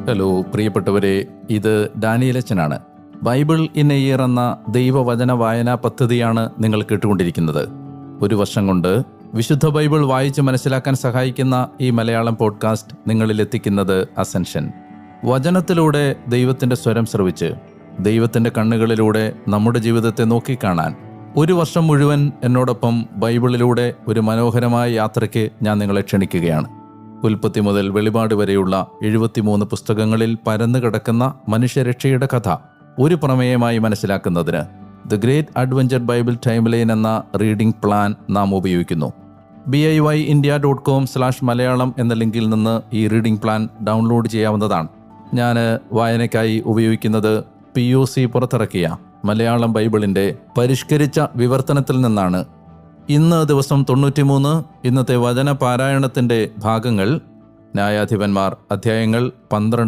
Hello പ്രിയപ്പെട്ടവരെ, ഇത് ഡാനിയലച്ചനാണ്. Bible in A year എന്ന ദൈവവചന വായനാ പദ്ധതിയാണ് നിങ്ങൾ കേട്ടുകൊണ്ടിരിക്കുന്നത്. ഒരു വർഷം കൊണ്ട് വിശുദ്ധ ബൈബിൾ വായിച്ച് മനസ്സിലാക്കാൻ സഹായിക്കുന്ന ഈ മലയാളം പോഡ്കാസ്റ്റ് നിങ്ങളിൽ എത്തിക്കുന്നത് അസെൻഷൻ. വചനത്തിലൂടെ ദൈവത്തിൻ്റെ സ്വരം ശ്രവിച്ച് ദൈവത്തിൻ്റെ കണ്ണുകളിലൂടെ നമ്മുടെ ജീവിതത്തെ നോക്കിക്കാണാൻ ഒരു വർഷം മുഴുവൻ എന്നോടൊപ്പം ബൈബിളിലൂടെ ഒരു മനോഹരമായ യാത്രയ്ക്ക് ഞാൻ നിങ്ങളെ ക്ഷണിക്കുകയാണ്. ഉൽപ്പത്തി മുതൽ വെളിപാട് വരെയുള്ള 73 പുസ്തകങ്ങളിൽ പരന്നു കിടക്കുന്ന മനുഷ്യരക്ഷയുടെ കഥ ഒരു പ്രമേയമായി മനസ്സിലാക്കുന്നതിന് the great adventure Bible time line എന്ന റീഡിംഗ് പ്ലാൻ നാം ഉപയോഗിക്കുന്നു. biyindia.com/മലയാളം എന്ന ലിങ്കിൽ നിന്ന് ഈ റീഡിംഗ് പ്ലാൻ ഡൗൺലോഡ് ചെയ്യാവുന്നതാണ്. ഞാൻ വായനയ്ക്കായി ഉപയോഗിക്കുന്നത് POC പുറത്തിറക്കിയ മലയാളം ബൈബിളിൻ്റെ പരിഷ്കരിച്ച വിവർത്തനത്തിൽ നിന്നാണ്. ഇന്ന് ദിവസം 93. ഇന്നത്തെ വചന പാരായണത്തിൻ്റെ ഭാഗങ്ങൾ ന്യായാധിപന്മാർ അധ്യായങ്ങൾ 12,